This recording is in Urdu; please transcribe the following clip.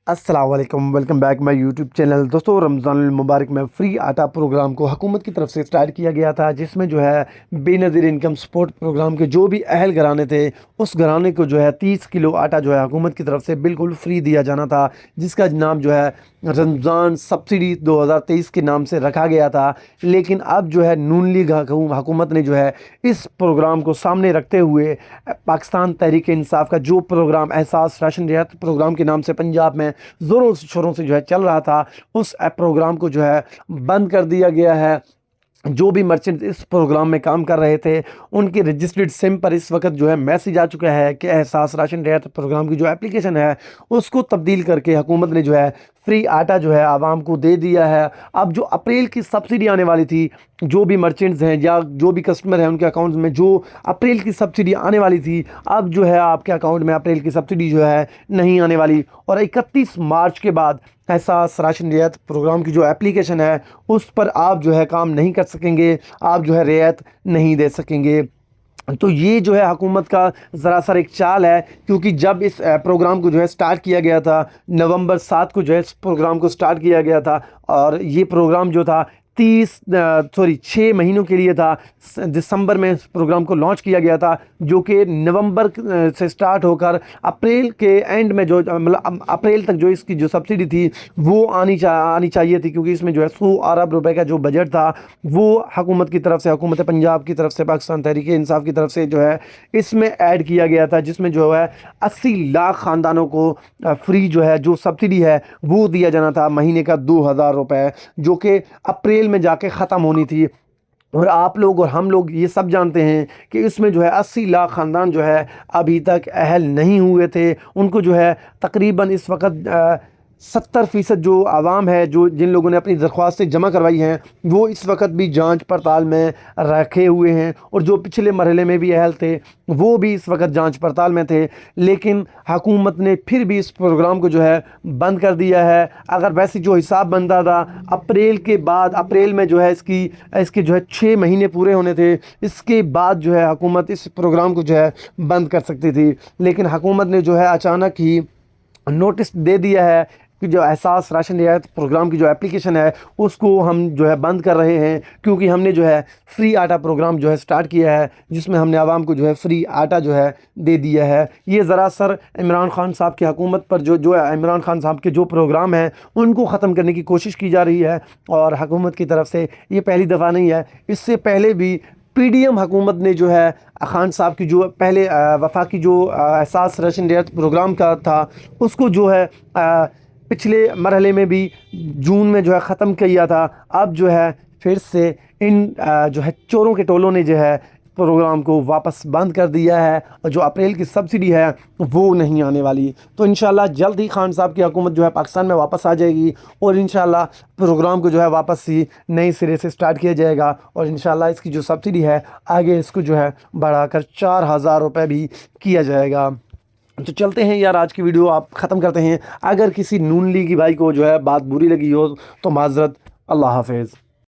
السلام علیکم، welcome back my YouTube channel. دوستو، رمضان المبارک میں فری آٹا پروگرام کو حکومت کی طرف سے سٹارٹ کیا گیا تھا، جس میں بے نظیر انکم سپورٹ پروگرام کے جو بھی اہل گھرانے تھے، اس گھرانے کو 30 کلو آٹا حکومت کی طرف سے بالکل فری دیا جانا تھا، جس کا نام رمضان سبسڈی 2023 کے نام سے رکھا گیا تھا۔ لیکن اب نون لیگ حکومت نے اس پروگرام کو سامنے رکھتے ہوئے پاکستان تحریک انصاف کا جو پروگرام احساس راشن رعایت پروگرام کے نام سے پنجاب میں زوروں شوروں سے چل رہا تھا، اس پروگرام کو بند کر دیا گیا ہے۔ جو بھی مرچنٹ اس پروگرام میں کام کر رہے تھے، ان کے رجسٹرڈ سم پر اس وقت میسیج آ چکا ہے کہ احساس راشن رعایت پروگرام کی اپلیکیشن ہے، اس کو تبدیل کر کے حکومت نے فری آٹا عوام کو دے دیا ہے۔ اب جو اپریل کی سبسڈی آنے والی تھی، جو بھی مرچنٹس ہیں یا جو بھی کسٹمر ہیں، ان کے اکاؤنٹس میں جو اپریل کی سبسڈی آنے والی تھی، اب آپ کے اکاؤنٹ میں اپریل کی سبسڈی نہیں آنے والی، اور 31 مارچ کے بعد احساس راشن رعایت پروگرام کی اپلیکیشن ہے، اس پر آپ کام نہیں کر سکیں گے، آپ رعایت نہیں دے سکیں گے۔ تو یہ حکومت کا ذرا سر ایک چال ہے، کیونکہ جب اس پروگرام کو سٹارٹ کیا گیا تھا، نومبر 7 کو اس پروگرام کو سٹارٹ کیا گیا تھا، اور یہ پروگرام تھا 6 مہینوں کے لیے تھا۔ دسمبر میں اس پروگرام کو لانچ کیا گیا تھا، جو کہ نومبر سے سٹارٹ ہو کر اپریل کے اینڈ میں اپریل تک اس کی سبسڈی تھی وہ آنی چاہیے تھی، کیونکہ اس میں 100 ارب روپے کا بجٹ تھا، وہ حکومت کی طرف سے، حکومت پنجاب کی طرف سے، پاکستان تحریک انصاف کی طرف سے اس میں ایڈ کیا گیا تھا، جس میں 80 لاکھ خاندانوں کو فری جو سبسڈی ہے وہ دیا جانا تھا، مہینے کا 2000 روپے، جو کہ اپریل میں جا کے ختم ہونی تھی۔ اور آپ لوگ اور ہم لوگ یہ سب جانتے ہیں کہ اس میں 80 لاکھ خاندان ابھی تک اہل نہیں ہوئے تھے، ان کو تقریباً اس وقت 70% جو عوام ہے، جن لوگوں نے اپنی درخواستیں جمع کروائی ہیں، وہ اس وقت بھی جانچ پڑتال میں رکھے ہوئے ہیں، اور جو پچھلے مرحلے میں بھی اہل تھے وہ بھی اس وقت جانچ پڑتال میں تھے۔ لیکن حکومت نے پھر بھی اس پروگرام کو بند کر دیا ہے۔ اگر ویسے حساب بنتا تھا، اپریل کے بعد، اپریل میں اس کے 6 مہینے پورے ہونے تھے، اس کے بعد حکومت اس پروگرام کو بند کر سکتی تھی، لیکن حکومت نے اچانک ہی نوٹس دے دیا ہے کہ احساس راشن رعایت پروگرام کی اپلیکیشن ہے، اس کو ہم بند کر رہے ہیں، کیونکہ ہم نے فری آٹا پروگرام سٹارٹ کیا ہے، جس میں ہم نے عوام کو فری آٹا دے دیا ہے۔ یہ ذرا سر عمران خان صاحب کی حکومت پر عمران خان صاحب کے جو پروگرام ہیں ان کو ختم کرنے کی کوشش کی جا رہی ہے، اور حکومت کی طرف سے یہ پہلی دفعہ نہیں ہے، اس سے پہلے بھی پی ڈی ایم حکومت نے خان صاحب کی پہلے وفاقی احساس راشن رعایت پروگرام کا تھا، اس کو پچھلے مرحلے میں بھی جون میں ختم کیا تھا۔ اب پھر سے ان چوروں کے ٹولوں نے پروگرام کو واپس بند کر دیا ہے، اور اپریل کی سبسڈی ہے وہ نہیں آنے والی۔ تو انشاءاللہ جلد ہی خان صاحب کی حکومت پاکستان میں واپس آ جائے گی، اور انشاءاللہ پروگرام کو واپس ہی نئے سرے سے سٹارٹ کیا جائے گا، اور انشاءاللہ اس کی سبسڈی ہے آگے اس کو بڑھا کر 4000 روپے بھی کیا جائے گا۔ تو چلتے ہیں یار، آج کی ویڈیو آپ ختم کرتے ہیں۔ اگر کسی نون لیگی بھائی کو بات بری لگی ہو تو معذرت۔ اللہ حافظ۔